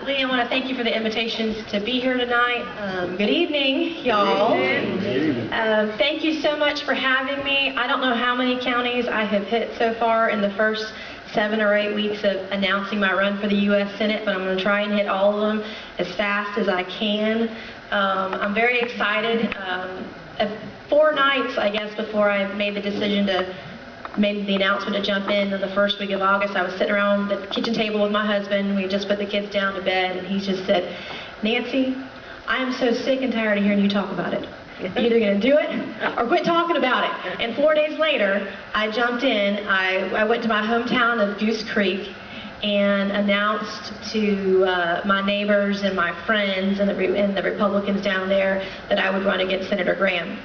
Lee, I want to thank you for the invitations to be here tonight. Good evening, y'all. Thank you so much for having me. I don't know how many counties I have hit so far in the first 7 or 8 weeks of announcing my run for the U.S. Senate, but I'm going to try and hit all of them as fast as I can. I'm very excited. 4 nights, I guess, before I made the decision to made the announcement to jump in the first week of August, I was sitting around the kitchen table with my husband. We just put the kids down to bed, and he just said, "Nancy, I am so sick and tired of hearing you talk about it. You're either going to do it or quit talking about it." And 4 days later, I jumped in. I went to my hometown of Goose Creek and announced to my neighbors and my friends and the Republicans down there that I would run against Senator Graham.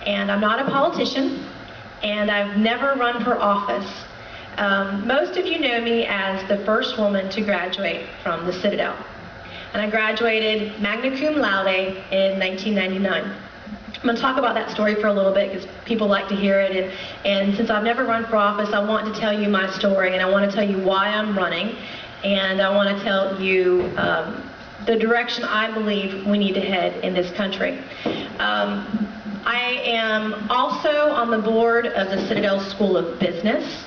And I'm not a politician, and I've never run for office. Most of you know me as the first woman to graduate from the Citadel. And I graduated magna cum laude in 1999. I'm going to talk about that story for a little bit because people like to hear it. And since I've never run for office, I want to tell you my story, and I want to tell you why I'm running, and I want to tell you the direction I believe we need to head in this country. I am also on the board of the Citadel School of Business.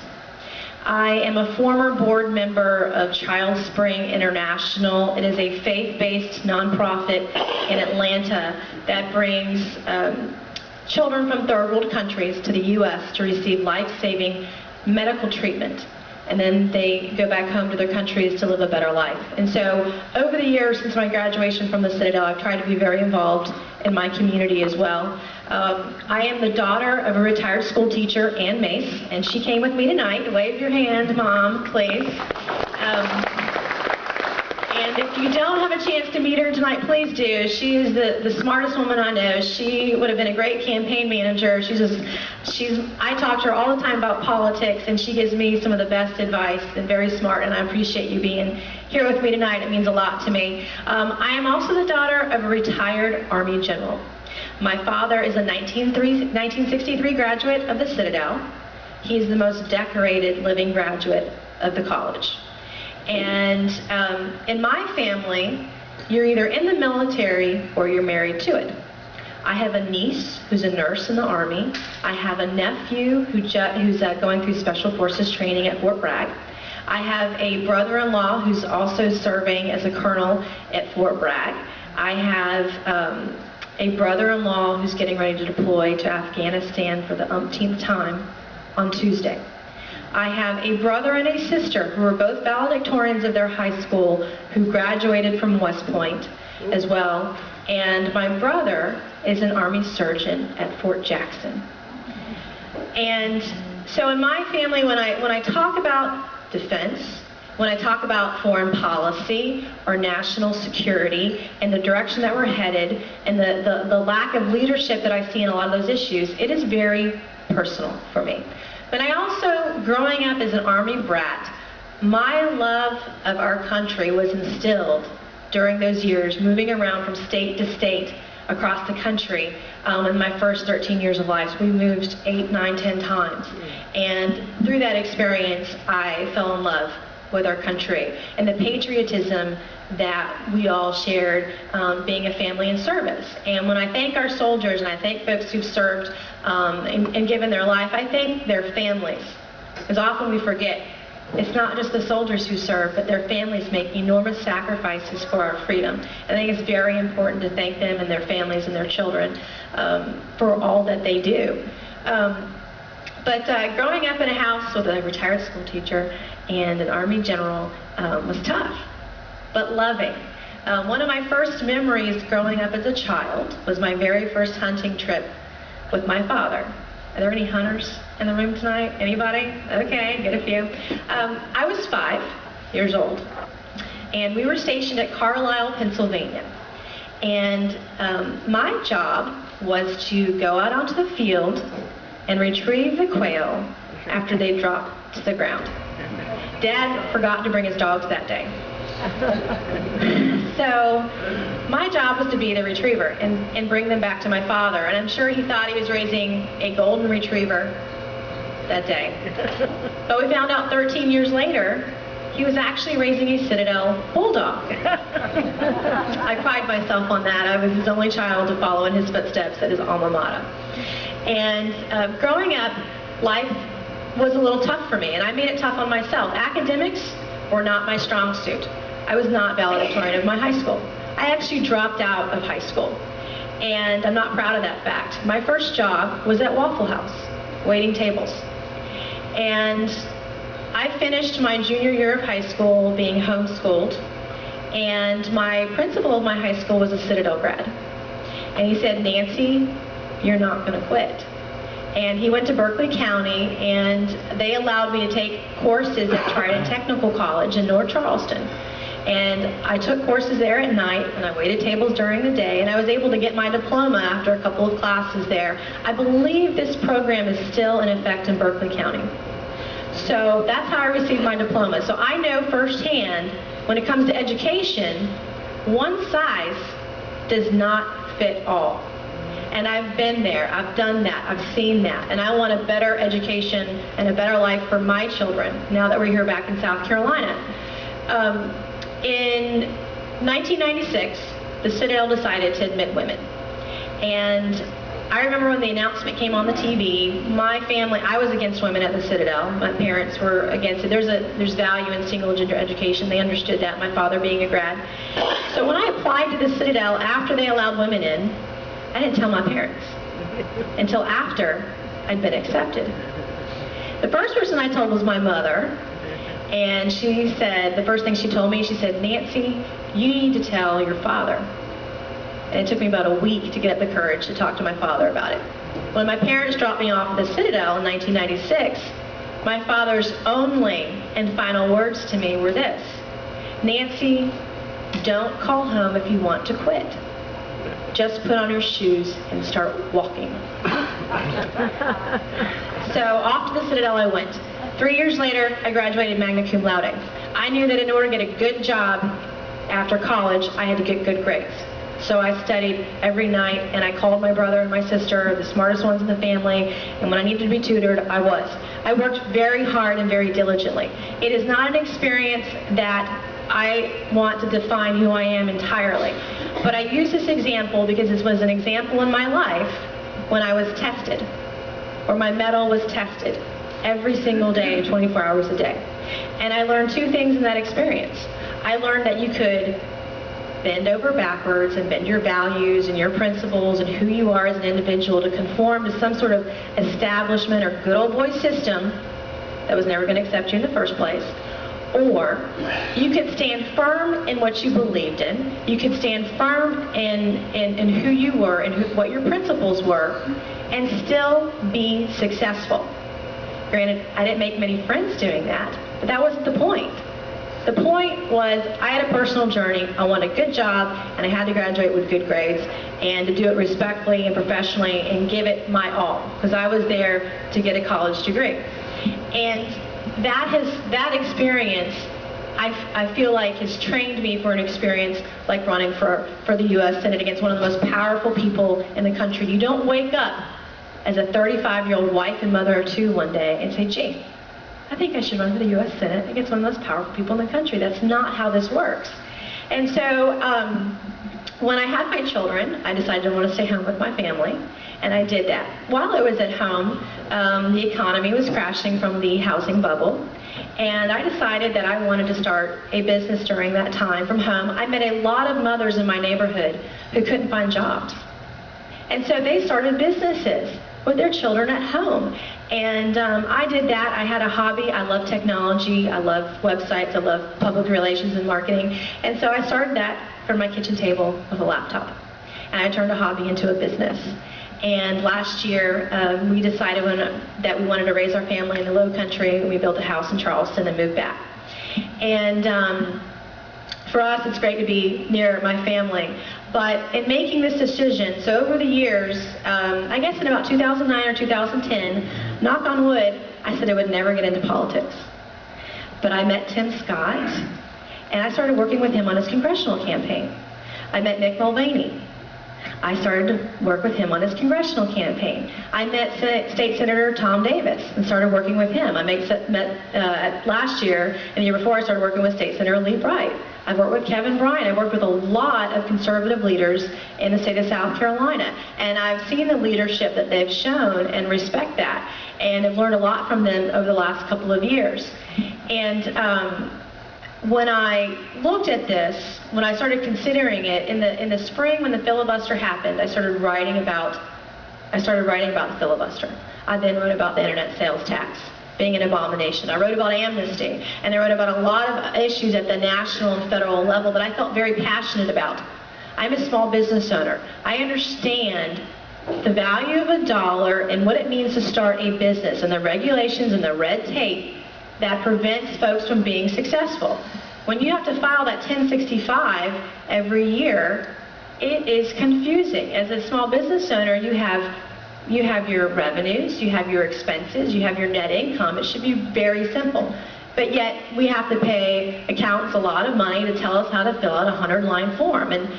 I am a former board member of Child Spring International. It is a faith-based nonprofit in Atlanta that brings children from third world countries to the U.S. to receive life-saving medical treatment. And then they go back home to their countries to live a better life. And so over the years since my graduation from the Citadel, I've tried to be very involved in my community as well. I am the daughter of a retired school teacher, Ann Mace, and she came with me tonight. Wave your hand, Mom, please. And if you don't have a chance to meet her tonight, please do. She is the smartest woman I know. She would have been a great campaign manager. I talk to her all the time about politics, and she gives me some of the best advice, and very smart, and I appreciate you being here with me tonight. It means a lot to me. I am also the daughter of a retired Army general. My father is a 1963 graduate of the Citadel. He's the most decorated living graduate of the college. And in my family, you're either in the military or you're married to it. I have a niece who's a nurse in the Army. I have a nephew who's going through Special Forces training at Fort Bragg. I have a brother-in-law who's also serving as a colonel at Fort Bragg. I have a brother-in-law who's getting ready to deploy to Afghanistan for the umpteenth time on Tuesday. I have a brother and a sister who are both valedictorians of their high school who graduated from West Point as well. And my brother is an Army surgeon at Fort Jackson. And so in my family, when I talk about defense, when I talk about foreign policy or national security and the direction that we're headed and the lack of leadership that I see in a lot of those issues, it is very personal for me. But I also, growing up as an Army brat, my love of our country was instilled during those years, moving around from state to state across the country. In my first 13 years of life, we moved 8, 9, 10 times. And through that experience, I fell in love with our country and the patriotism that we all shared, being a family in service. And when I thank our soldiers and I thank folks who've served and given their life, I thank their families. Because often we forget it's not just the soldiers who serve, but their families make enormous sacrifices for our freedom. I think it's very important to thank them and their families and their children for all that they do. But growing up in a house with a retired school teacher and an Army general was tough, but loving. One of my first memories growing up as a child was my very first hunting trip with my father. Are there any hunters in the room tonight? Anybody? Okay, get a few. I was 5 years old, and we were stationed at Carlisle, Pennsylvania. And my job was to go out onto the field and retrieve the quail after they dropped to the ground. Dad forgot to bring his dogs that day. So my job was to be the retriever and bring them back to my father. And I'm sure he thought he was raising a golden retriever that day. But we found out 13 years later He was actually raising a Citadel bulldog. I pride myself on that. I was his only child to follow in his footsteps at his alma mater. And growing up, life was a little tough for me, and I made it tough on myself. Academics were not my strong suit. I was not valedictorian of my high school. I actually dropped out of high school, and I'm not proud of that fact. My first job was at Waffle House, waiting tables. And I finished my junior year of high school being homeschooled, and my principal of my high school was a Citadel grad. And he said, "Nancy, you're not going to quit." And he went to Berkeley County, and they allowed me to take courses at Trident Technical College in North Charleston. And I took courses there at night, and I waited tables during the day, and I was able to get my diploma after a couple of classes there. I believe this program is still in effect in Berkeley County. So that's how I received my diploma. So I know firsthand, when it comes to education, one size does not fit all. And I've been there, I've done that, I've seen that, and I want a better education and a better life for my children now that we're here back in South Carolina. In 1996, the Citadel decided to admit women. And I remember when the announcement came on the TV, my family, I was against women at the Citadel. My parents were against it. There's value in single gender education. They understood that, my father being a grad. So when I applied to the Citadel after they allowed women in, I didn't tell my parents until after I'd been accepted. The first person I told was my mother, and she said, the first thing she told me, she said, "Nancy, you need to tell your father." And it took me about a week to get up the courage to talk to my father about it. When my parents dropped me off at the Citadel in 1996, my father's only and final words to me were this: "Nancy, don't call home if you want to quit. Just put on your shoes and start walking." So off to the Citadel I went. 3 years later, I graduated magna cum laude. I knew that in order to get a good job after college, I had to get good grades. So I studied every night, and I called my brother and my sister, the smartest ones in the family, and when I needed to be tutored, I was. I worked very hard and very diligently. It is not an experience that I want to define who I am entirely. But I use this example because this was an example in my life when I was tested, or my mettle was tested every single day, 24 hours a day. And I learned two things in that experience. I learned that you could bend over backwards and bend your values and your principles and who you are as an individual to conform to some sort of establishment or good old boy system that was never going to accept you in the first place. Or you could stand firm in what you believed in. You could stand firm in who you were and what your principles were, and still be successful. Granted, I didn't make many friends doing that, but that wasn't the point. The point was I had a personal journey. I wanted a good job, and I had to graduate with good grades, and to do it respectfully and professionally and give it my all, because I was there to get a college degree. And that experience, I feel like, has trained me for an experience like running for the U.S. Senate against one of the most powerful people in the country. You don't wake up as a 35-year-old wife and mother of two one day and say, "Gee, I think I should run for the U.S. Senate against one of the most powerful people in the country." That's not how this works. And so when I had my children, I decided I wanted to stay home with my family, and I did that. While I was at home, the economy was crashing from the housing bubble, and I decided that I wanted to start a business during that time from home. I met a lot of mothers in my neighborhood who couldn't find jobs. And so they started businesses with their children at home. And I did that. I had a hobby. I love technology. I love websites. I love public relations and marketing. And so I started that from my kitchen table with a laptop. And I turned a hobby into a business. And last year, we decided that we wanted to raise our family in the Low Country. We built a house in Charleston and moved back. And for us, it's great to be near my family. But in making this decision, so over the years, I guess in about 2009 or 2010, knock on wood, I said I would never get into politics. But I met Tim Scott, and I started working with him on his congressional campaign. I met Mick Mulvaney, I started to work with him on his congressional campaign. I met State Senator Tom Davis and started working with him. I met last year, and the year before, I started working with State Senator Lee Bright. I've worked with Kevin Bryan. I've worked with a lot of conservative leaders in the state of South Carolina. And I've seen the leadership that they've shown and respect that. And I've learned a lot from them over the last couple of years. And when I looked at this, when I started considering it, in the spring when the filibuster happened, I started writing about the filibuster. I then wrote about the internet sales tax being an abomination. I wrote about amnesty, and I wrote about a lot of issues at the national and federal level that I felt very passionate about. I'm a small business owner. I understand the value of a dollar and what it means to start a business, and the regulations and the red tape that prevents folks from being successful. When you have to file that 1065 every year, it is confusing. As a small business owner, you have your revenues, you have your expenses, you have your net income. It should be very simple. But yet, we have to pay accountants a lot of money to tell us how to fill out a 100-line form. And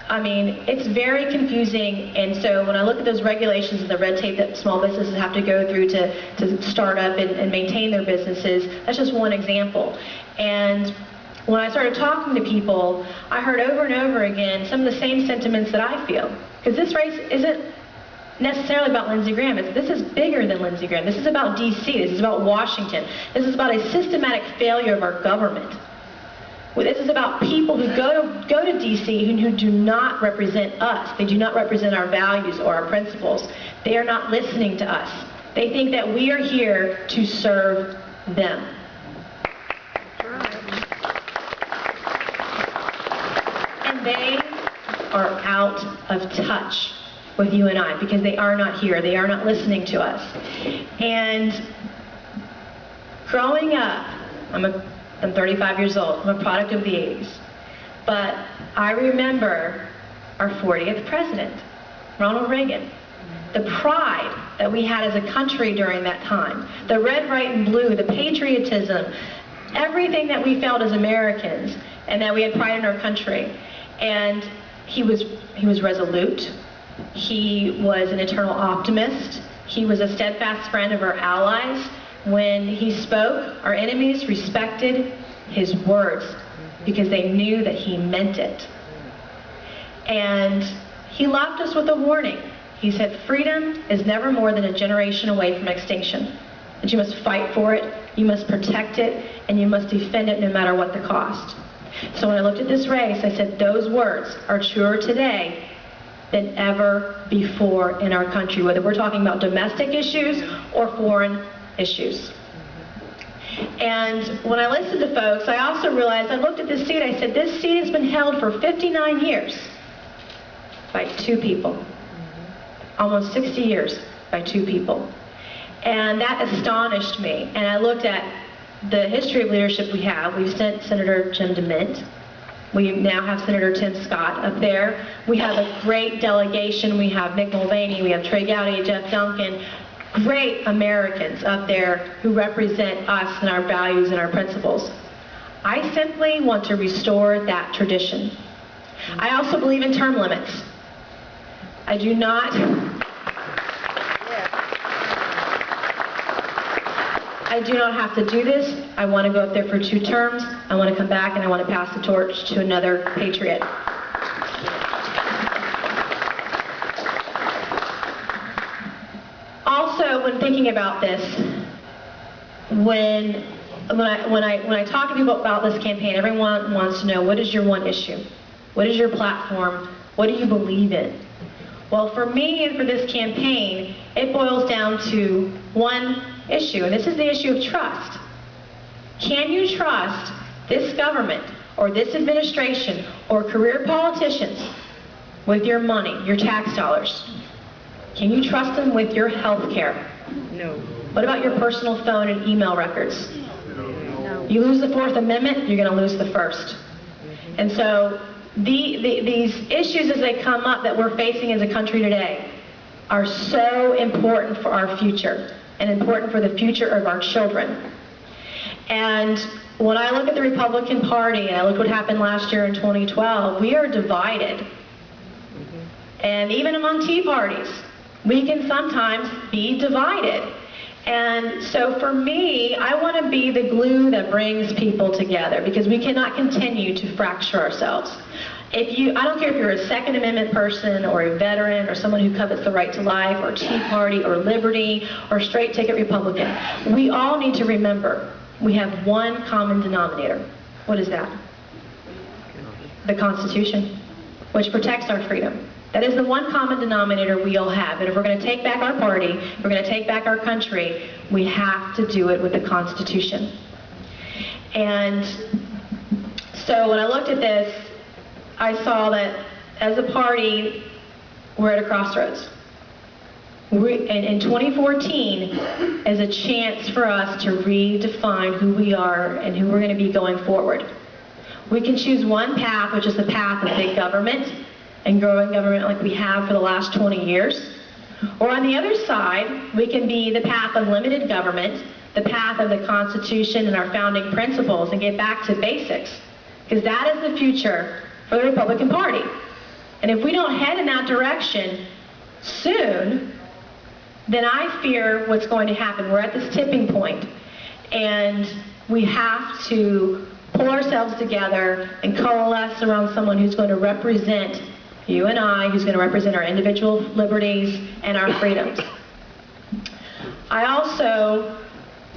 I mean, it's very confusing, and so when I look at those regulations and the red tape that small businesses have to go through to start up and maintain their businesses, that's just one example. And when I started talking to people, I heard over and over again some of the same sentiments that I feel. Because this race isn't necessarily about Lindsey Graham. This is bigger than Lindsey Graham. This is about D.C. This is about Washington. This is about a systematic failure of our government. This is about people who go to D.C. who do not represent us. They do not represent our values or our principles. They are not listening to us. They think that we are here to serve them. And they are out of touch with you and I because they are not here. They are not listening to us. And growing up, I'm 35 years old. I'm a product of the 80s. But I remember our 40th president, Ronald Reagan. The pride that we had as a country during that time. The red, white, and blue, the patriotism, everything that we felt as Americans, and that we had pride in our country. And he was resolute. He was an eternal optimist. He was a steadfast friend of our allies. When he spoke, our enemies respected his words because they knew that he meant it. And he left us with a warning. He said, freedom is never more than a generation away from extinction. That you must fight for it, you must protect it, and you must defend it no matter what the cost. So when I looked at this race, I said, those words are truer today than ever before in our country, whether we're talking about domestic issues or foreign issues. And when I listened to folks, I also realized, I looked at this seat, I said, this seat has been held for 59 years by two people. Almost 60 years by two people. And that astonished me. And I looked at the history of leadership we have. We've sent Senator Jim DeMint. We now have Senator Tim Scott up there. We have a great delegation. We have Mick Mulvaney, we have Trey Gowdy, Jeff Duncan. Great Americans up there who represent us and our values and our principles. I simply want to restore that tradition. I also believe in term limits. I do not have to do this. I want to go up there for 2 terms. I want to come back and I want to pass the torch to another patriot. Also, when thinking about this, when I talk to people about this campaign, everyone wants to know, what is your one issue? What is your platform? What do you believe in? Well, for me and for this campaign, it boils down to one issue, and this is the issue of trust. Can you trust this government or this administration or career politicians with your money, your tax dollars? Can you trust them with your health care? No. What about your personal phone and email records? No. You lose the Fourth Amendment, you're going to lose the First. And so these issues as they come up that we're facing as a country today are so important for our future and important for the future of our children. And when I look at the Republican Party and I look what happened last year in 2012, we are divided. And even among Tea Parties, we can sometimes be divided. And so for me, I want to be the glue that brings people together, because we cannot continue to fracture ourselves. I don't care if you're a Second Amendment person or a veteran or someone who covets the right to life or Tea Party or liberty or straight ticket Republican. We all need to remember we have one common denominator. What is that? The Constitution, which protects our freedom. That is the one common denominator we all have. And if we're going to take back our party, if we're going to take back our country, we have to do it with the Constitution. And so when I looked at this, I saw that as a party, we're at a crossroads. In 2014 is a chance for us to redefine who we are and who we're going to be going forward. We can choose one path, which is the path of big government and growing government like we have for the last 20 years. Or on the other side, we can be the path of limited government, the path of the Constitution and our founding principles, and get back to basics. Because that is the future for the Republican Party. And if we don't head in that direction soon, then I fear what's going to happen. We're at this tipping point, and we have to pull ourselves together and coalesce around someone who's going to represent you and I, who's going to represent our individual liberties and our freedoms. I also,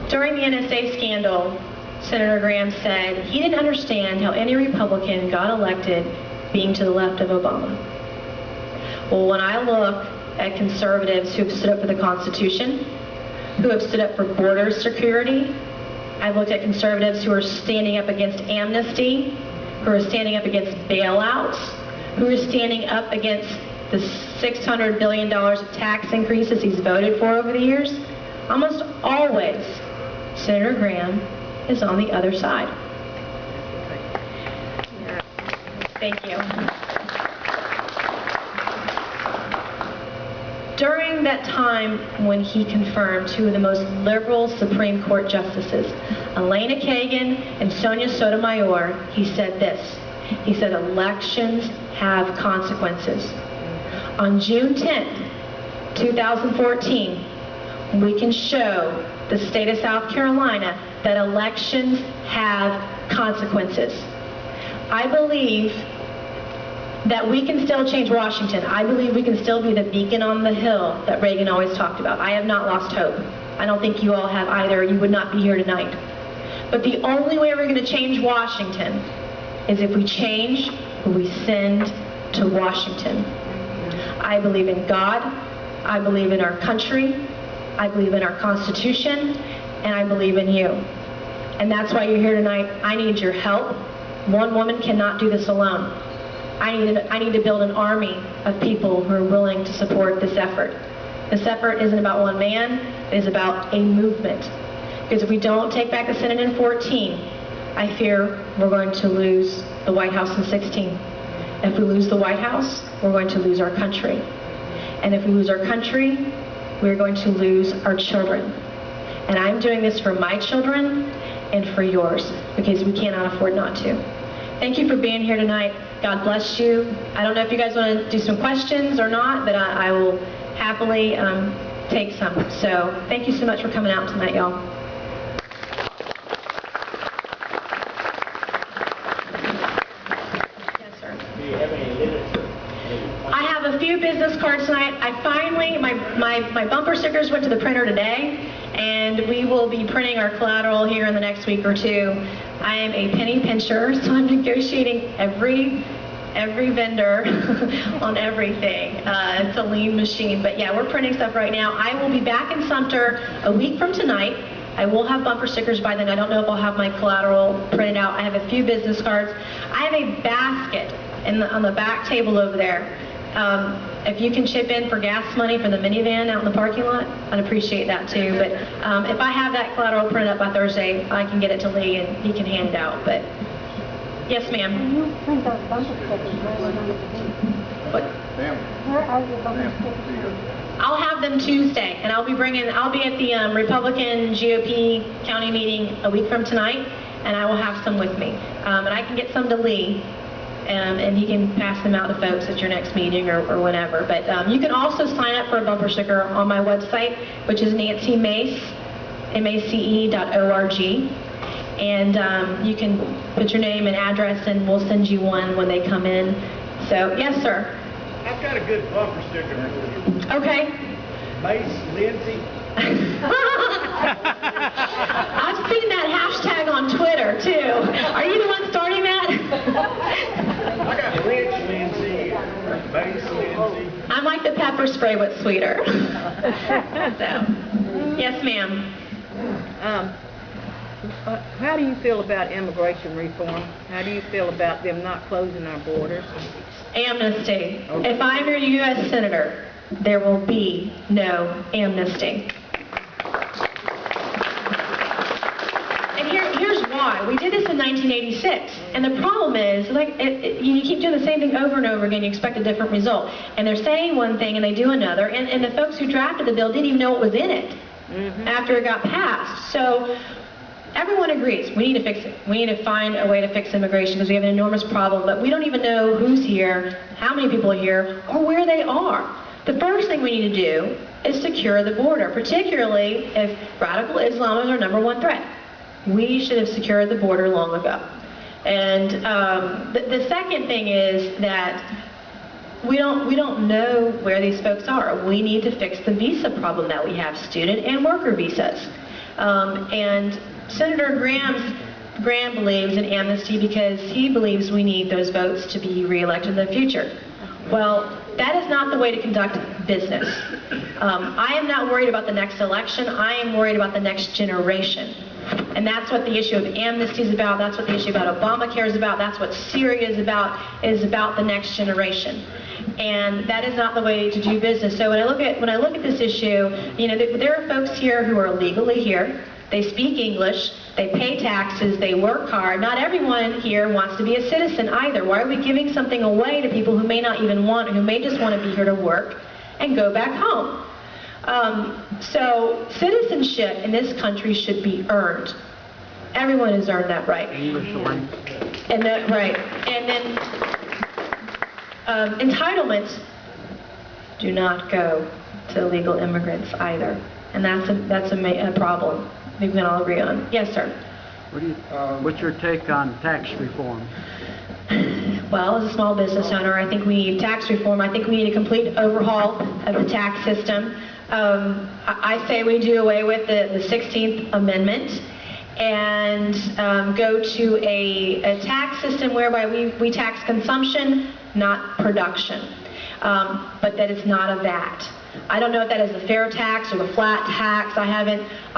during the NSA scandal, Senator Graham said he didn't understand how any Republican got elected being to the left of Obama. Well, when I look at conservatives who have stood up for the Constitution, who have stood up for border security, I looked at conservatives who are standing up against amnesty, who are standing up against bailouts, who are standing up against the $600 billion of tax increases he's voted for over the years. Almost always, Senator Graham is on the other side. Thank you. During that time when he confirmed two of the most liberal Supreme Court justices, Elena Kagan and Sonia Sotomayor, he said this. He said, elections have consequences. On June 10th, 2014, we can show the state of South Carolina that elections have consequences. I believe that we can still change Washington. I believe we can still be the beacon on the hill that Reagan always talked about. I have not lost hope. I don't think you all have either. You would not be here tonight. But the only way we're going to change Washington is if we change who we send to Washington. I believe in God. I believe in our country. I believe in our Constitution. And I believe in you. And that's why you're here tonight. I need your help. One woman cannot do this alone. I need to build an army of people who are willing to support this effort. This effort isn't about one man. It is about a movement. Because if we don't take back the Senate in 14, I fear we're going to lose the White House in 16. If we lose the White House, we're going to lose our country. And if we lose our country, we're going to lose our children. And I'm doing this for my children and for yours, because we cannot afford not to. Thank you for being here tonight. God bless you. I don't know if you guys want to do some questions or not, but I will happily take some. So thank you so much for coming out tonight, y'all. Yes, sir. Do you have any literature? I have a few business cards tonight. I finally, my bumper stickers went to the printer today, and we will be printing our collateral here in the next week or two. I am a penny pincher, so I'm negotiating every vendor on everything. It's a lean machine, but yeah, we're printing stuff right now. I will be back in Sumter a week from tonight. I will have bumper stickers by then. I don't know if I'll have my collateral printed out. I have a few business cards. I have a basket on the back table over there. If you can chip in for gas money for the minivan out in the parking lot, I'd appreciate that too. But if I have that collateral printed up by Thursday, I can get it to Lee and he can hand it out. But yes, ma'am. When you print those bumper stickers, where are you going to be? What? Where are your bumper stickers? I'll have them Tuesday, and I'll be at the Republican GOP county meeting a week from tonight, and I will have some with me. And I can get some to Lee and he can pass them out to folks at your next meeting or whenever. But you can also sign up for a bumper sticker on my website, which is nancymace.org. And you can put your name and address, and we'll send you one when they come in. So, yes, sir. I've got a good bumper sticker for you. Okay. Mace Lindsay. I've seen that hashtag on Twitter, too. Are you the one starting that? I got Rich Lindsay, Mace Lindsay. I'm like the pepper spray, but sweeter. So, yes, ma'am. How do you feel about immigration reform? How do you feel about them not closing our borders? Amnesty. If I'm your U.S. Senator, there will be no amnesty. And here's why. We did this in 1986, and the problem is, you keep doing the same thing over and over again, you expect a different result. And they're saying one thing and they do another, and the folks who drafted the bill didn't even know what was in it after it got passed. So everyone agrees we need to fix it. We need to find a way to fix immigration because we have an enormous problem, but we don't even know who's here, how many people are here, or where they are. The first thing we need to do is secure the border, particularly if radical Islam is our #1 threat. We should have secured the border long ago. And the second thing is that we don't know where these folks are. We need to fix the visa problem that we have, student and worker visas. And Senator Graham believes in amnesty because he believes we need those votes to be reelected in the future. Well, that is not the way to conduct business. I am not worried about the next election. I am worried about the next generation. And that's what the issue of amnesty is about. That's what the issue about Obamacare is about. That's what Syria is about the next generation. And that is not the way to do business. So when I look at this issue, there are folks here who are legally here. They speak English, they pay taxes, they work hard. Not everyone here wants to be a citizen either. Why are we giving something away to people who may not even want, who may just want to be here to work and go back home? So citizenship in this country should be earned. Everyone has earned that right. And then entitlements do not go to illegal immigrants either, and that's a problem we can all agree on. Yes, sir. What's your take on tax reform? Well, as a small business owner, I think we need tax reform. I think we need a complete overhaul of the tax system. I say we do away with the 16th Amendment and go to a tax system whereby we tax consumption, not production, but that it's not a VAT. I don't know if that is a fair tax or a flat tax. I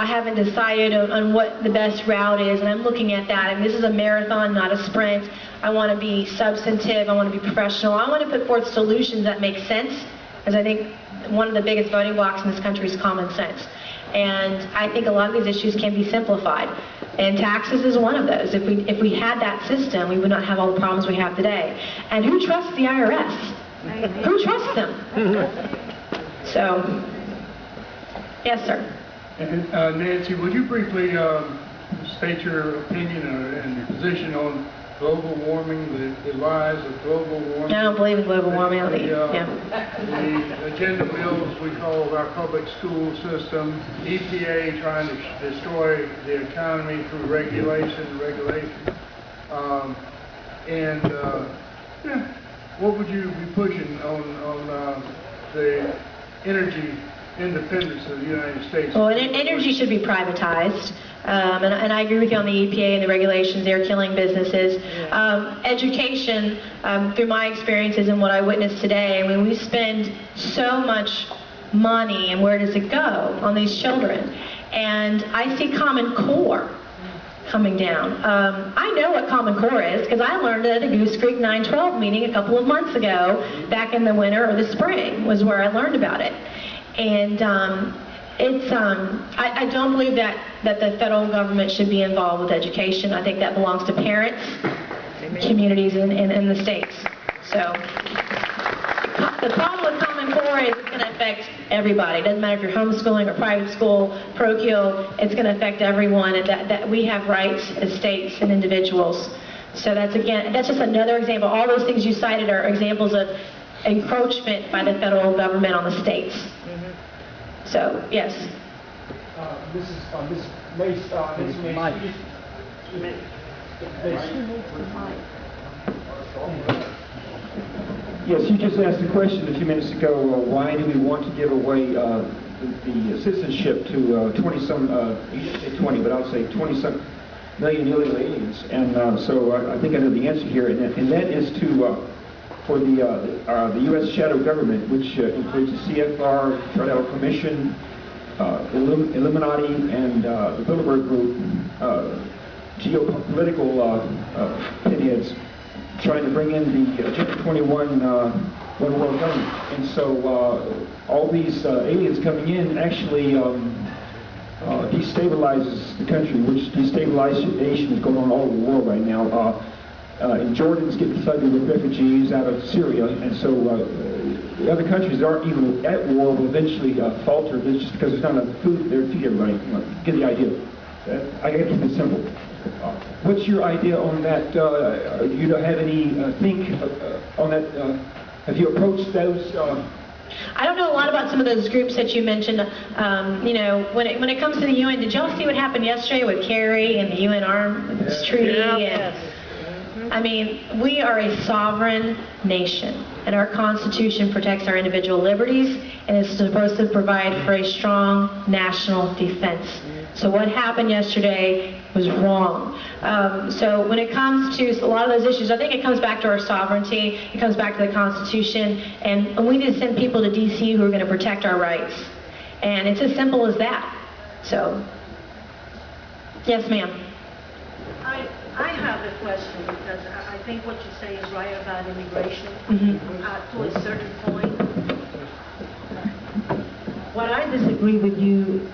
haven't decided on what the best route is, and I'm looking at that. And this is a marathon, not a sprint. I want to be substantive. I want to be professional. I want to put forth solutions that make sense, because I think one of the biggest voting blocks in this country is common sense. And I think a lot of these issues can be simplified. And taxes is one of those. If we had that system, we would not have all the problems we have today. And who trusts the IRS? Who trusts them? So, yes, sir. And Nancy, would you briefly state your opinion and your position on global warming, the lies of global warming? I don't believe in global warming. The agenda bills we call our public school system, EPA trying to destroy the economy through regulation. What would you be pushing on the energy independence of the United States? Well, energy should be privatized, and I agree with you on the EPA and the regulations. They're killing businesses. Education, through my experiences and what I witnessed today, I mean, we spend so much money, and where does it go on these children? And I see Common Core coming down. I know what Common Core is because I learned it at a Goose Creek 912 meeting a couple of months ago, back in the winter or the spring was where I learned about it. And I don't believe that the federal government should be involved with education. I think that belongs to parents, communities, and the states. So the problem with Common Core is it's going to affect everybody. It doesn't matter if you're homeschooling or private school, parochial, it's going to affect everyone, and that we have rights as states and individuals. So that's just another example. All those things you cited are examples of encroachment by the federal government on the states. So, yes. Ms. Mace, Mike. Yes, you just asked a question a few minutes ago, why do we want to give away the citizenship to 20-some, you didn't say 20, but I'll say 20-some million illegal aliens? And so I think I know the answer here, and that is to for the U.S. shadow government, which includes the CFR, Trilateral Commission, Illuminati, and the Bilderberg Group, geopolitical pinheads, trying to bring in the Agenda 21 one world government. And so all these aliens coming in actually destabilizes the country, which destabilization is going on all over the world right now. And Jordan's getting flooded with refugees out of Syria, and so the other countries that aren't even at war will eventually falter just because there's not enough food there to feed everybody. Get the idea. I gotta keep it simple. What's your idea on that? You don't have any think on that? Have you approached those? I don't know a lot about some of those groups that you mentioned. You know, when it comes to the UN, did y'all see what happened yesterday with Kerry and the UN Arms Treaty? I mean, we are a sovereign nation, and our Constitution protects our individual liberties, and is supposed to provide for a strong national defense. So what happened yesterday was wrong. So when it comes to a lot of those issues, I think it comes back to our sovereignty, it comes back to the Constitution, and we need to send people to D.C. who are going to protect our rights. And it's as simple as that. So, yes, ma'am. I have a question, because I think what you say is right about immigration to a certain point. What I disagree with you,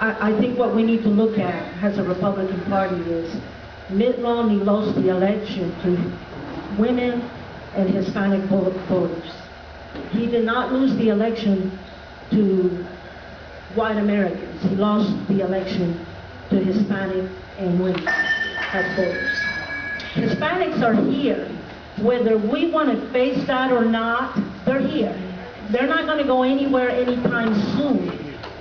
I think what we need to look at as a Republican Party is Mitt Romney lost the election to women and Hispanic voters. He did not lose the election to white Americans. He lost the election to Hispanic and women as voters. Hispanics are here. Whether we want to face that or not, they're here. They're not going to go anywhere anytime soon.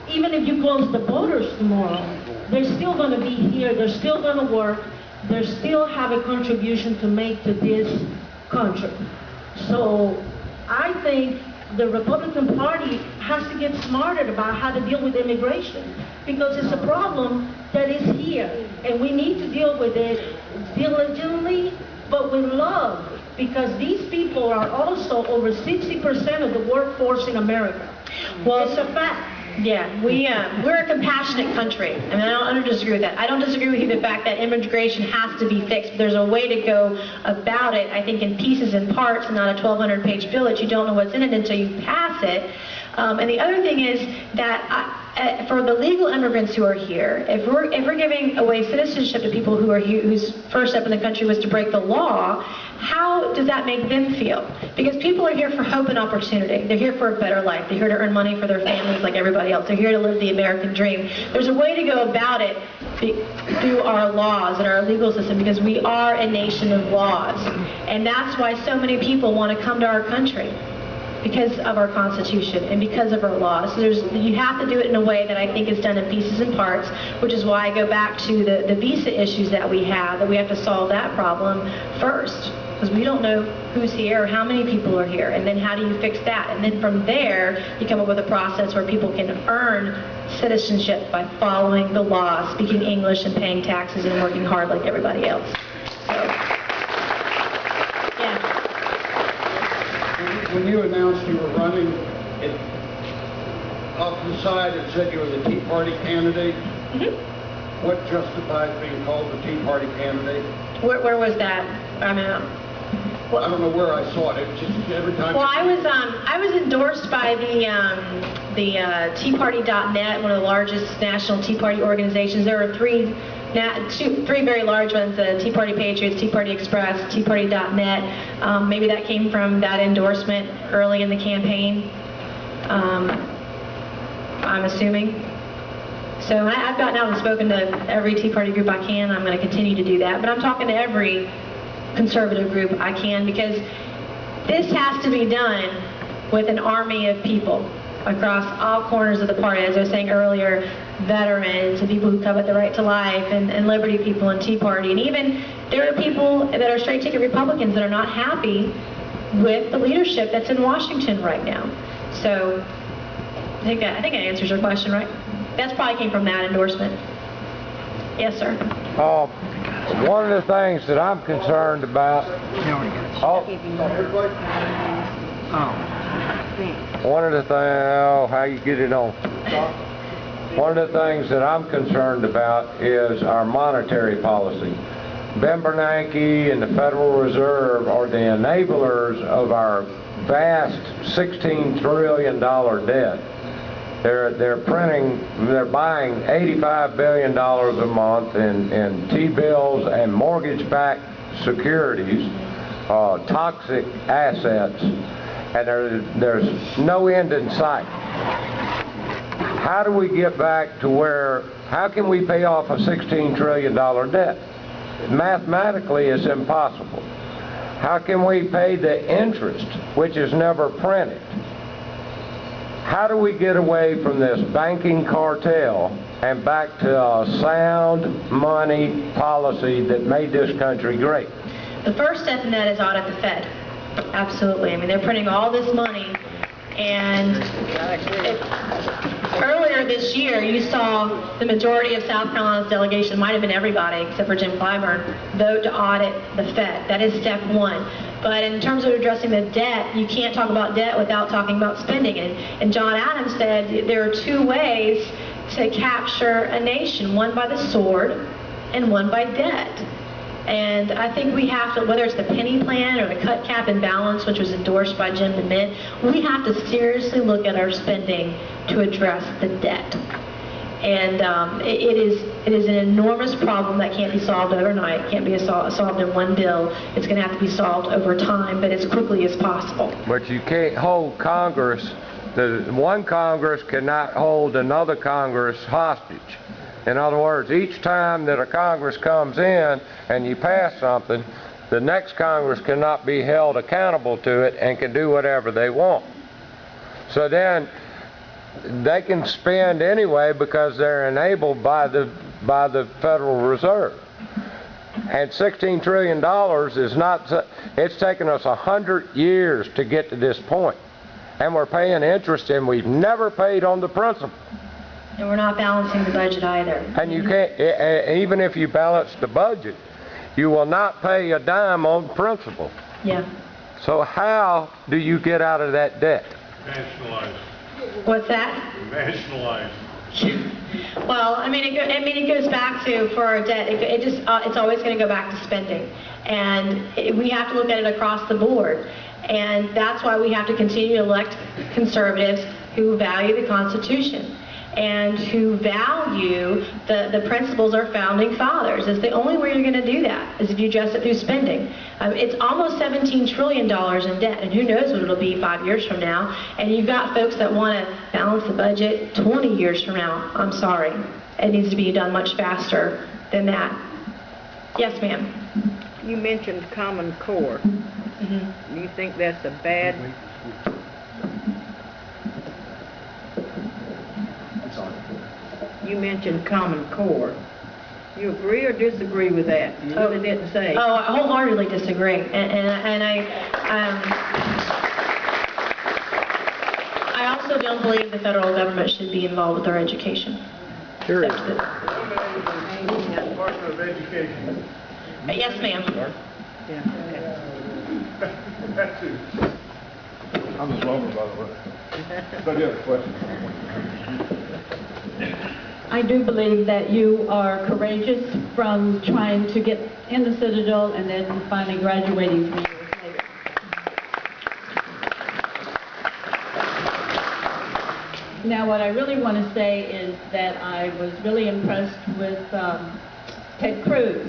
Even if you close the borders tomorrow, they're still going to be here. They're still going to work. They still have a contribution to make to this country. So I think the Republican Party has to get smarter about how to deal with immigration, because it's a problem that is here, and we need to deal with it diligently, but with love, because these people are also over 60% of the workforce in America. Well, it's a fact. Yeah, we're a compassionate country. I mean, I don't disagree with that. I don't disagree with the fact that immigration has to be fixed. There's a way to go about it, I think, in pieces and parts, and not a 1,200-page bill that you don't know what's in it until you pass it. And the other thing is that for the legal immigrants who are here, if we're giving away citizenship to people who are here, whose first step in the country was to break the law, how does that make them feel? Because people are here for hope and opportunity. They're here for a better life. They're here to earn money for their families like everybody else. They're here to live the American dream. There's a way to go about it through our laws and our legal system, because we are a nation of laws. And that's why so many people want to come to our country, because of our Constitution and because of our laws. So you have to do it in a way that I think is done in pieces and parts, which is why I go back to the visa issues that we have to solve that problem first, because we don't know who's here or how many people are here, and then how do you fix that? And then from there, you come up with a process where people can earn citizenship by following the law, speaking English and paying taxes and working hard like everybody else. So, yeah. When you announced you were running, off to the side it said you were the Tea Party candidate. What justifies being called the Tea Party candidate? Where was that? I mean, I don't know where I saw it. It was just every time. Well, I was endorsed by the TeaParty.net, one of the largest national Tea Party organizations. There are three very large ones: the Tea Party Patriots, Tea Party Express, TeaParty.net. Maybe that came from that endorsement early in the campaign. I'm assuming. So I've gotten out and spoken to every Tea Party group I can. I'm going to continue to do that. But I'm talking to every conservative group I can, because this has to be done with an army of people across all corners of the party. As I was saying earlier, veterans and people who covet the right to life, and liberty people and Tea Party, and even there are people that are straight ticket Republicans that are not happy with the leadership that's in Washington right now. So I think that answers your question, right? That's probably came from that endorsement. Yes, sir. One of the things that I'm concerned about. One of the things. How you get it on? One of the things that I'm concerned about is our monetary policy. Ben Bernanke and the Federal Reserve are the enablers of our vast $16 trillion debt. They're buying $85 billion a month in T-bills and mortgage-backed securities, toxic assets, and there's no end in sight. How do we get back to how can we pay off a $16 trillion debt? Mathematically, it's impossible. How can we pay the interest, which is never printed? How do we get away from this banking cartel and back to a sound money policy that made this country great? The first step in that is audit the Fed. Absolutely. I mean, they're printing all this money, and earlier this year, you saw the majority of South Carolina's delegation, might have been everybody except for Jim Clyburn, vote to audit the Fed. That is step one. But in terms of addressing the debt, you can't talk about debt without talking about spending. And John Adams said there are two ways to capture a nation, one by the sword and one by debt. And I think we have to, whether it's the penny plan or the cut, cap, and balance, which was endorsed by Jim DeMint, we have to seriously look at our spending to address the debt. And it is an enormous problem that can't be solved overnight. It can't be solved in one bill. It's going to have to be solved over time, but as quickly as possible. But you can't hold Congress. One Congress cannot hold another Congress hostage. In other words, each time that a Congress comes in and you pass something, the next Congress cannot be held accountable to it and can do whatever they want. So then they can spend anyway because they're enabled by the Federal Reserve. And $16 trillion is not, it's taken us 100 years to get to this point. And we're paying interest, and we've never paid on the principal. And we're not balancing the budget either. And you can't, even if you balance the budget, you will not pay a dime on principal. Yeah. So how do you get out of that debt? Nationalize. What's that? Nationalize. Well, I mean, it goes back to, for our debt, it's always going to go back to spending. And we have to look at it across the board. And that's why we have to continue to elect conservatives who value the Constitution and who value the principles of our founding fathers. It's the only way you're going to do that, is if you address it through spending. It's almost $17 trillion in debt, and who knows what it'll be 5 years from now. And you've got folks that want to balance the budget 20 years from now. I'm sorry. It needs to be done much faster than that. Yes, ma'am. You mentioned Common Core. Do you think that's a bad... You mentioned Common Core. You agree or disagree with that? You really didn't say. Oh, I wholeheartedly disagree. And I also don't believe the federal government should be involved with our education. Sure. Department of Education. Yes, ma'am. That too. I'm just wrong, by the way. But you have a question. I do believe that you are courageous from trying to get in the Citadel and then finally graduating 3 years later. Now, what I really want to say is that I was really impressed with Ted Cruz.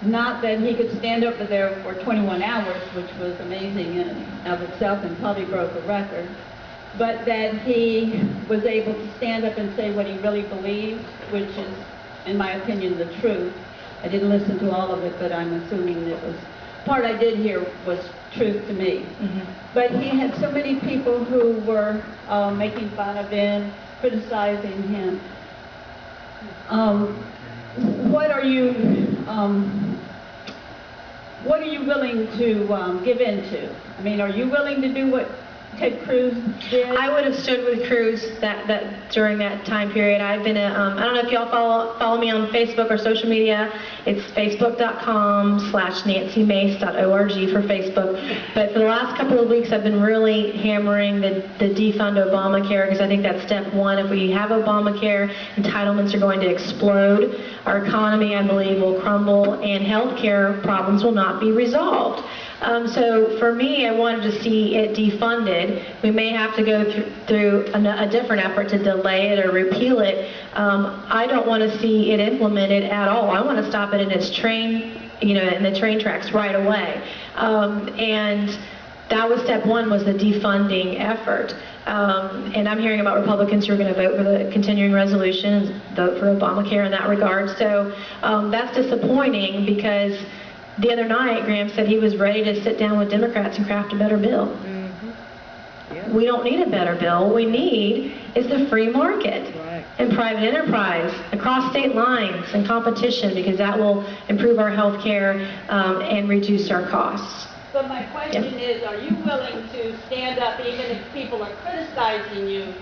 Not that he could stand over there for 21 hours, which was amazing in and of itself and probably broke a record, but that he was able to stand up and say what he really believed, which is, in my opinion, the truth, I didn't listen to all of it, but I'm assuming it was, part I did hear was truth to me. But he had so many people who were making fun of him, criticizing him. What are you willing to give in to? I mean, are you willing to do what Ted Cruz did? I would have stood with Cruz that during that time period. I've been I don't know if y'all follow me on Facebook or social media. It's facebook.com/nancymace.org for Facebook. But for the last couple of weeks, I've been really hammering the defund Obamacare, because I think that's step one. If we have Obamacare, entitlements are going to explode. Our economy, I believe, will crumble, and health care problems will not be resolved. So for me, I wanted to see it defunded. We may have to go through a different effort to delay it or repeal it. I don't want to see it implemented at all. I want to stop it in its train, in the train tracks right away. And that was step one, was the defunding effort. And I'm hearing about Republicans who are going to vote for the continuing resolution, vote for Obamacare in that regard. So that's disappointing, because the other night, Graham said he was ready to sit down with Democrats and craft a better bill. We don't need a better bill. What we need is the free market and private enterprise across state lines and competition, because that will improve our health care and reduce our costs. But my question is, are you willing to stand up even if people are criticizing you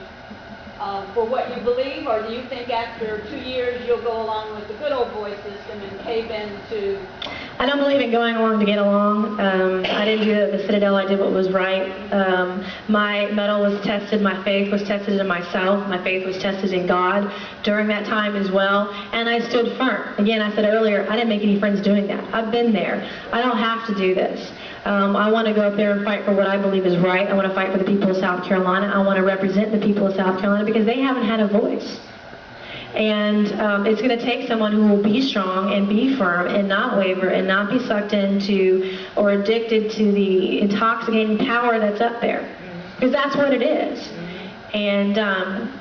for what you believe, or do you think after 2 years you'll go along with the good old boy system and cave in to... I don't believe in going along to get along. I didn't do the Citadel. I did what was right. My mettle was tested. My faith was tested in myself. My faith was tested in God during that time as well. And I stood firm. Again, I said earlier, I didn't make any friends doing that. I've been there. I don't have to do this. I want to go up there and fight for what I believe is right. I want to fight for the people of South Carolina. I want to represent the people of South Carolina, because they haven't had a voice. And it's going to take someone who will be strong and be firm and not waver and not be sucked into or addicted to the intoxicating power that's up there. Because that's what it is. And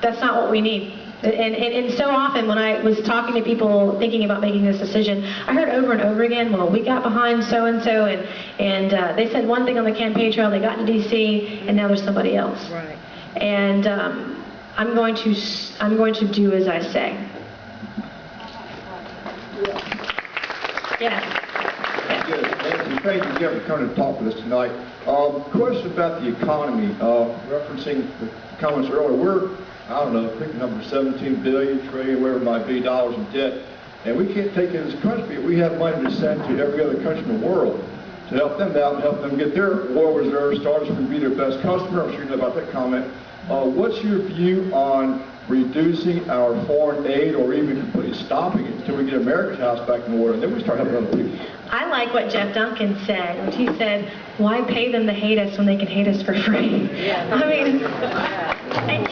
that's not what we need. And so often when I was talking to people thinking about making this decision, I heard over and over again, well, we got behind so-and-so, and they said one thing on the campaign trail, they got to D.C., and now there's somebody else. Right. And I'm going to do as I say. Yes. Good. Nancy, thank you again for coming to talk with us tonight. Question about the economy, referencing the comments earlier. We're, I don't know, pick a number, 17 billion, trillion, whatever it might be, dollars in debt. And we can't take it as a country. We have money to send to every other country in the world to help them out and help them get their oil reserves started, so we can be their best customer. I'm sure you know about that comment. What's your view on reducing our foreign aid, or even completely stopping it until we get America's house back in order, and then we start helping other people? I like what Jeff Duncan said, when he said, why pay them to hate us when they can hate us for free? I mean, again,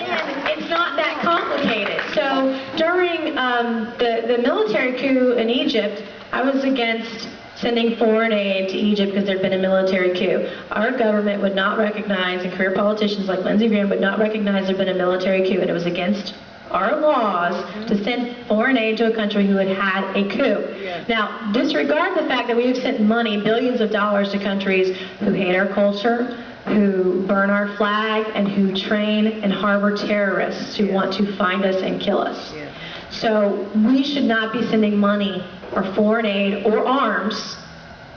it's not that complicated. So during the military coup in Egypt, I was against sending foreign aid to Egypt because there'd been a military coup. Our government would not recognize, and career politicians like Lindsey Graham would not recognize there'd been a military coup, and it was against our laws to send foreign aid to a country who had had a coup. Now, disregard the fact that we have sent money, billions of dollars, to countries who hate our culture, who burn our flag, and who train and harbor terrorists who want to find us and kill us. So we should not be sending money or foreign aid or arms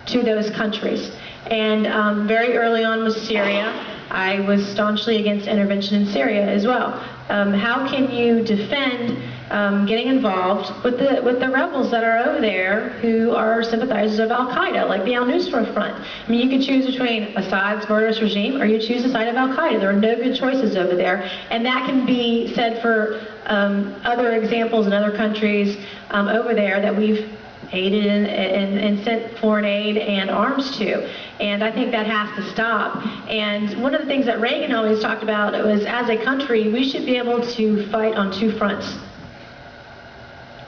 to those countries. And very early on with Syria, I was staunchly against intervention in Syria as well. How can you defend getting involved with the rebels that are over there who are sympathizers of Al-Qaeda, like the Al-Nusra Front? I mean, you can choose between Assad's murderous regime or you choose the side of Al-Qaeda. There are no good choices over there. And that can be said for other examples in other countries over there that we've aided and sent foreign aid and arms to. And I think that has to stop. And one of the things that Reagan always talked about was, as a country, we should be able to fight on two fronts.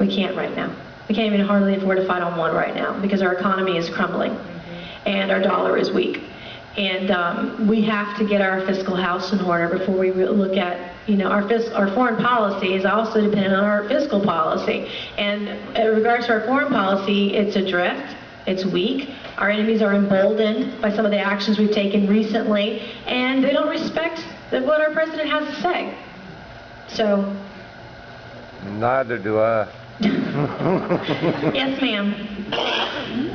We can't right now. We can't even hardly afford to fight on one right now because our economy is crumbling and our dollar is weak. And we have to get our fiscal house in order before we look at our foreign policy is also dependent on our fiscal policy. And in regards to our foreign policy, it's adrift, it's weak. Our enemies are emboldened by some of the actions we've taken recently, and they don't respect what our president has to say. So. Neither do I. Yes, ma'am.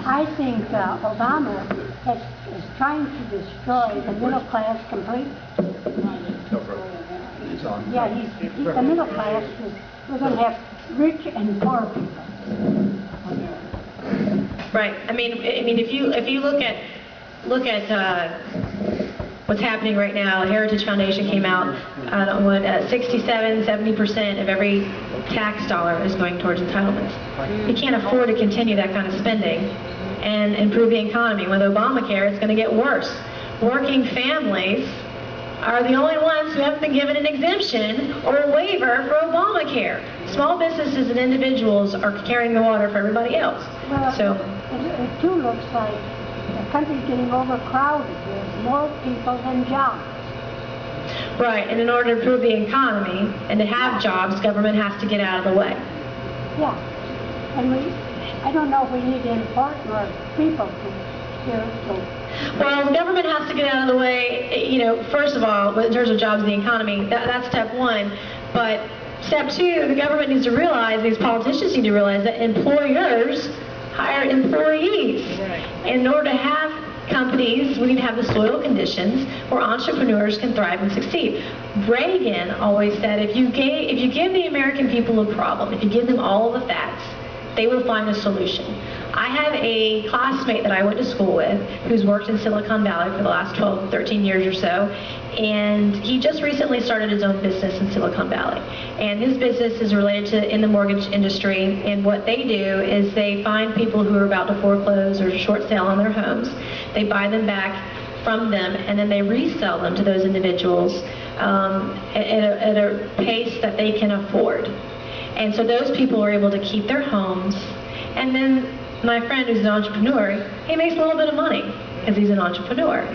I think Obama is trying to destroy the middle class completely. Yeah, the middle class we're going to have rich and poor people. Right. I mean, if you look at what's happening right now, the Heritage Foundation came out on what 67-70% of every tax dollar is going towards entitlements. We can't afford to continue that kind of spending and improve the economy. With Obamacare, it's going to get worse. Working families are the only ones who haven't been given an exemption or a waiver for Obamacare. Small businesses and individuals are carrying the water for everybody else. Well, so it too looks like the country's getting overcrowded. There's more people than jobs. Right, and in order to improve the economy and to have jobs, government has to get out of the way. Yeah, and I don't know if we need to import more people here to. Well, the government has to get out of the way, first of all, in terms of jobs and the economy, that's step one. But step two, the government needs to realize, these politicians need to realize that employers hire employees. Right. In order to have companies, we need to have the soil conditions where entrepreneurs can thrive and succeed. Reagan always said, if you give the American people a problem, if you give them all the facts, they will find a solution. I have a classmate that I went to school with who's worked in Silicon Valley for the last 12, 13 years or so, and he just recently started his own business in Silicon Valley. And his business is related to in the mortgage industry, and what they do is they find people who are about to foreclose or short sale on their homes. They buy them back from them, and then they resell them to those individuals at a pace that they can afford. And so those people are able to keep their homes, and then my friend who's an entrepreneur, he makes a little bit of money because he's an entrepreneur.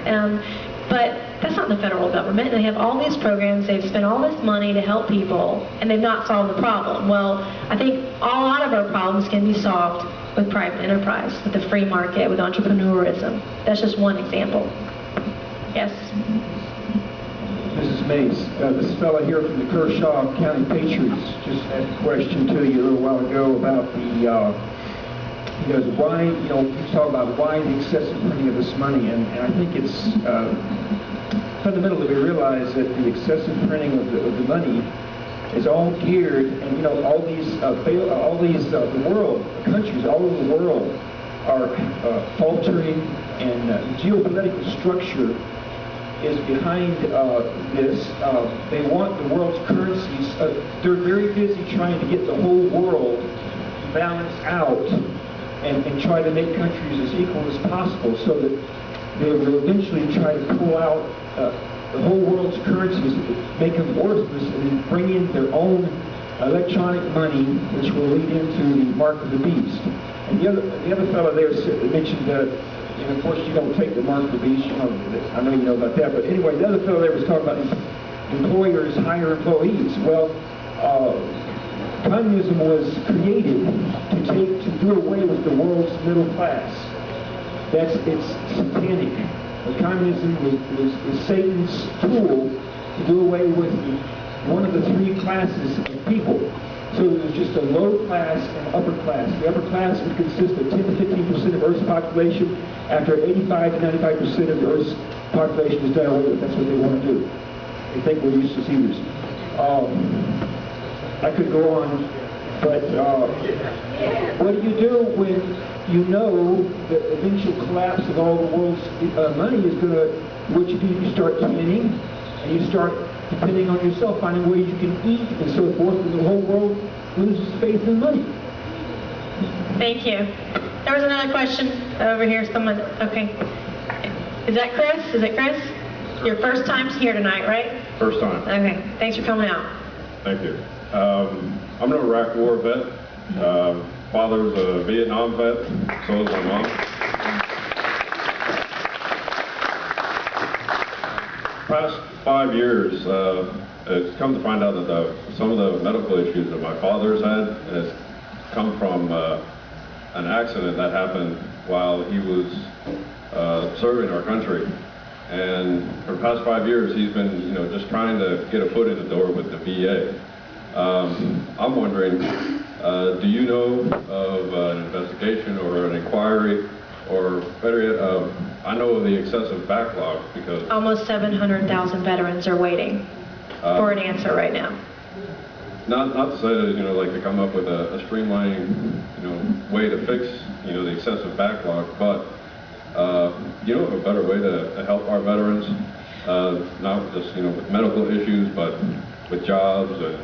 But that's not the federal government. They have all these programs, they've spent all this money to help people, and they've not solved the problem. Well, I think a lot of our problems can be solved with private enterprise, with the free market, with entrepreneurism. That's just one example. Yes? Mrs. Mace, this fellow here from the Kershaw County Patriots just had a question to you a little while ago about he goes, why, you talk about why the excessive printing of this money, and I think it's fundamental that we realize that the excessive printing of the money is all geared, and all these the world, countries all over the world are faltering, and the geopolitical structure is behind this. They want the world's currencies. They're very busy trying to get the whole world balanced out and try to make countries as equal as possible, so that they will eventually try to pull out the whole world's currencies, make them worthless, and then bring in their own electronic money, which will lead into the mark of the beast. And the other fellow there mentioned that, and of course you don't take the mark of the beast, I know you know about that, but anyway, the other fellow there was talking about employers hire employees. Well, communism was created to do away with the world's middle class. It's satanic. Communism was Satan's tool to do away with one of the three classes of people. So there's just a low class and upper class. The upper class would consist of 10 to 15% of Earth's population, after 85 to 95% of the Earth's population is done away with. That's what they want to do. They think we're useless eaters. I could go on, but what do you do when you know the eventual collapse of all the world's money is going to, what you do, you start canning, and you start depending on yourself, finding ways you can eat and so forth, and the whole world loses faith in money. Thank you. There was another question over here, someone, okay. Is that Chris? Is it Chris? Your first time here tonight, right? First time. Okay, thanks for coming out. Thank you. I'm an Iraq War vet. Father's a Vietnam vet, so is my mom. Past 5 years, it's come to find out that some of the medical issues that my father's had has come from an accident that happened while he was serving our country. And for the past 5 years, he's been, just trying to get a foot in the door with the VA. I'm wondering, do you know of an investigation or an inquiry, or better yet, I know of the excessive backlog because almost 700,000 veterans are waiting for an answer right now. Not to say that, like to come up with a streamlining, way to fix, the excessive backlog, but a better way to help our veterans, not just, with medical issues, but with jobs and...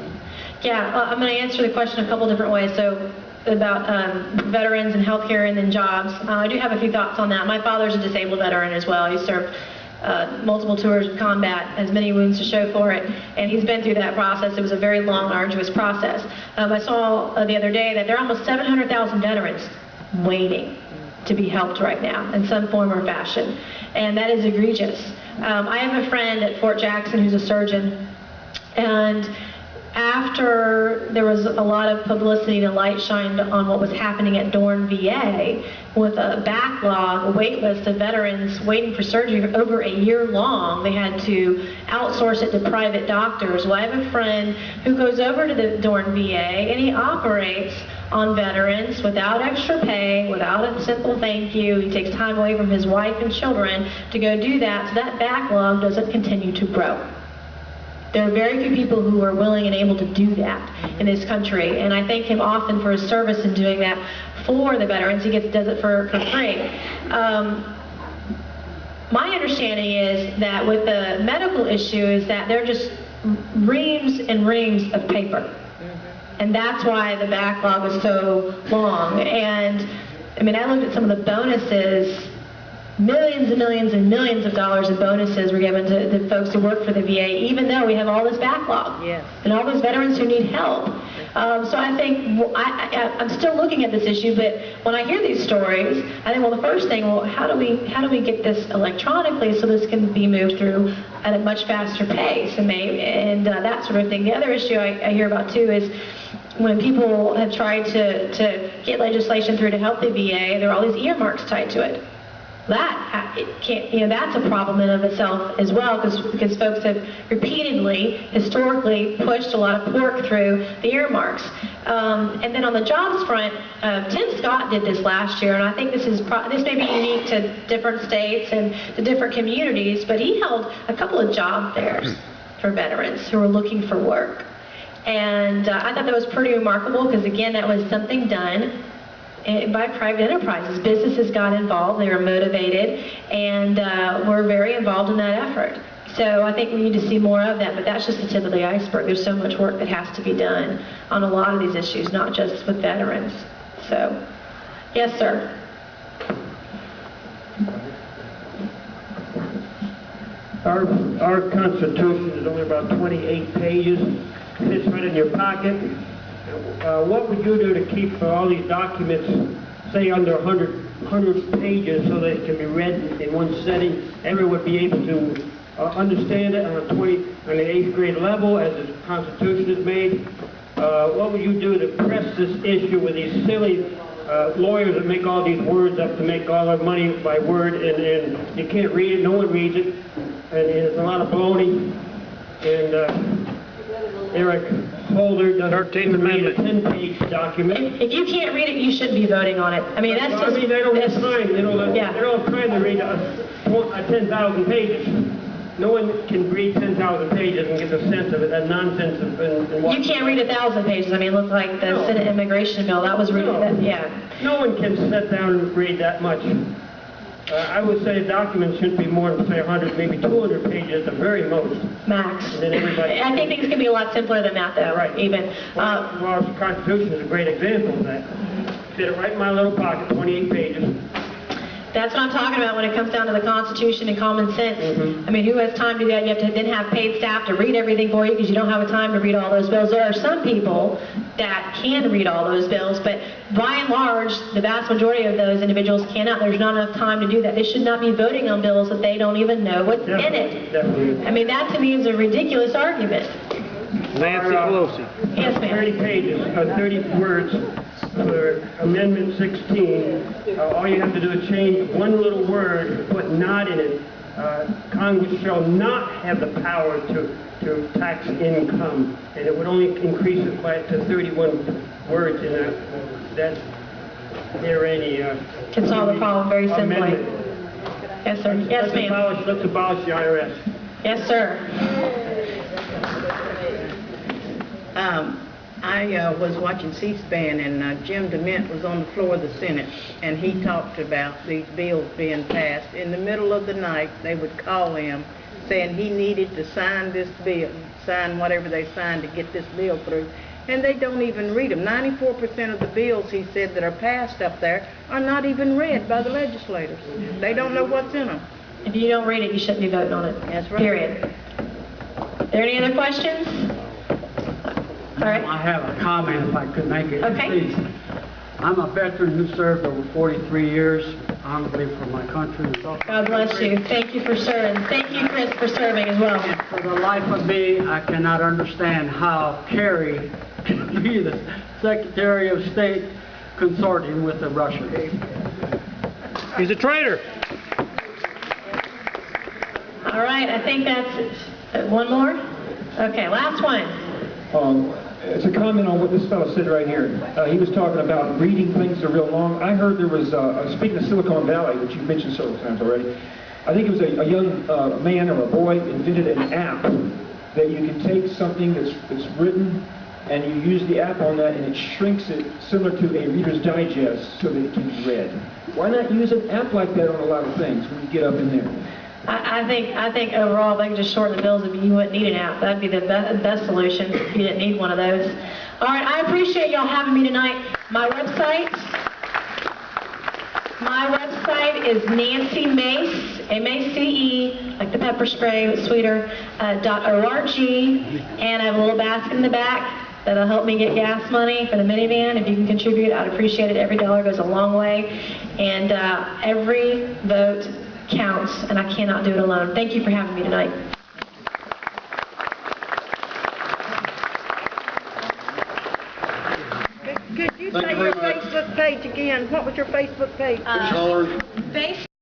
Yeah, I'm going to answer the question a couple different ways. So about veterans and healthcare and then jobs. I do have a few thoughts on that. My father's a disabled veteran as well. He served multiple tours of combat, has many wounds to show for it, and he's been through that process. It was a very long, arduous process. I saw the other day that there are almost 700,000 veterans waiting to be helped right now in some form or fashion, and that is egregious. I have a friend at Fort Jackson who's a surgeon, and after there was a lot of publicity, the light shined on what was happening at Dorn VA with a backlog, a wait list of veterans waiting for surgery for over a year long. They had to outsource it to private doctors. Well, I have a friend who goes over to the Dorn VA and he operates on veterans without extra pay, without a simple thank you. He takes time away from his wife and children to go do that, so that backlog doesn't continue to grow. There are very few people who are willing and able to do that in this country, and I thank him often for his service in doing that for the veterans. He does it for free. My understanding is that with the medical issue is that they're just reams and reams of paper. And that's why the backlog is so long. And I mean, I looked at some of the bonuses. Millions and millions and millions of dollars in bonuses were given to the folks who work for the VA, even though we have all this backlog and all those veterans who need help. So I think I'm still looking at this issue, but when I hear these stories, I think, well, the first thing, well, how do we get this electronically so this can be moved through at a much faster pace and that sort of thing. The other issue I hear about too is when people have tried to get legislation through to help the VA, there are all these earmarks tied to it. That's a problem in of itself as well, because folks have repeatedly, historically, pushed a lot of pork through the earmarks. And then on the jobs front, Tim Scott did this last year, and I think this may be unique to different states and to different communities, but he held a couple of job fairs for veterans who were looking for work. And I thought that was pretty remarkable, because again, that was something done by private enterprises. Businesses got involved, they were motivated, and were very involved in that effort. So I think we need to see more of that, but that's just the tip of the iceberg. There's so much work that has to be done on a lot of these issues, not just with veterans. So, yes, sir. Our Constitution is only about 28 pages. It fits right in your pocket. What would you do to keep all these documents, say, under 100 pages so they can be read in one setting? Everyone would be able to understand it on an 8th grade level as the Constitution is made. What would you do to press this issue with these silly lawyers that make all these words up to make all their money by word, and you can't read it, no one reads it, and there's a lot of baloney, and Eric Holder doesn't read a 10-page document. If you can't read it, you shouldn't be voting on it. I mean, that's just... I mean, they don't have time. They don't have time to read 10,000 pages. No one can read 10,000 pages and get a sense of it, that nonsense and what... You can't read 1,000 pages. I mean, it looked like the Senate immigration bill. That was really... No one can sit down and read that much. I would say documents shouldn't be more than, say, 100, maybe 200 pages at the very most. Max. And then everybody... I think things can be a lot simpler than that, though. Right. Even. Well, the Constitution is a great example of that. Fit it right in my little pocket, 28 pages. That's what I'm talking about when it comes down to the Constitution and common sense. I mean, who has time to do that? You have to then have paid staff to read everything for you because you don't have the time to read all those bills. There are some people that can read all those bills, but by and large, the vast majority of those individuals cannot. There's not enough time to do that. They should not be voting on bills that they don't even know what's in it. I mean, that to me is a ridiculous argument. Nancy Pelosi. Yes, ma'am. 30 pages, 30 words for Amendment 16. All you have to do is change one little word, put not in it. Congress shall not have the power to tax income, and it would only increase it to 31 words in that. There any Can solve the problem very simply. amendment. Yes, sir. Yes, ma'am. Let's abolish the IRS. Yes, sir. I was watching C-SPAN, and Jim DeMint was on the floor of the Senate, and he talked about these bills being passed. In the middle of the night, they would call him saying he needed to sign this bill, sign whatever they signed to get this bill through, and they don't even read them. 94% of the bills, he said, that are passed up there are not even read by the legislators. They don't know what's in them. If you don't read it, you shouldn't be voting on it. That's right. Period. Are there any other questions? All right. I have a comment if I could make it. Okay. Please. I'm a veteran who served over 43 years, honorably for my country. God bless you. Thank you for serving. Thank you, Chris, for serving as well. For the life of me, I cannot understand how Kerry can be the Secretary of State consorting with the Russians. He's a traitor. All right, I think that's one more. Okay, last one. It's a comment on what this fellow said right here. He was talking about reading things that are real long. I heard there was, speaking of Silicon Valley, which you've mentioned several times already, I think it was a young man or a boy invented an app that you can take something that's written and you use the app on that and it shrinks it similar to a Reader's Digest so that it can be read. Why not use an app like that on a lot of things when you get up in there? I think overall, if they could just shorten the bills, you wouldn't need an app. That'd be the best solution if you didn't need one of those. All right, I appreciate y'all having me tonight. My website is Nancy Mace, M-A-C-E, like the pepper spray, but sweeter, .org, and I have a little basket in the back that'll help me get gas money for the minivan. If you can contribute, I'd appreciate it. Every dollar goes a long way, and every vote counts, and I cannot do it alone. Thank you for having me tonight. Could you say your Facebook page again? What was your Facebook page? Facebook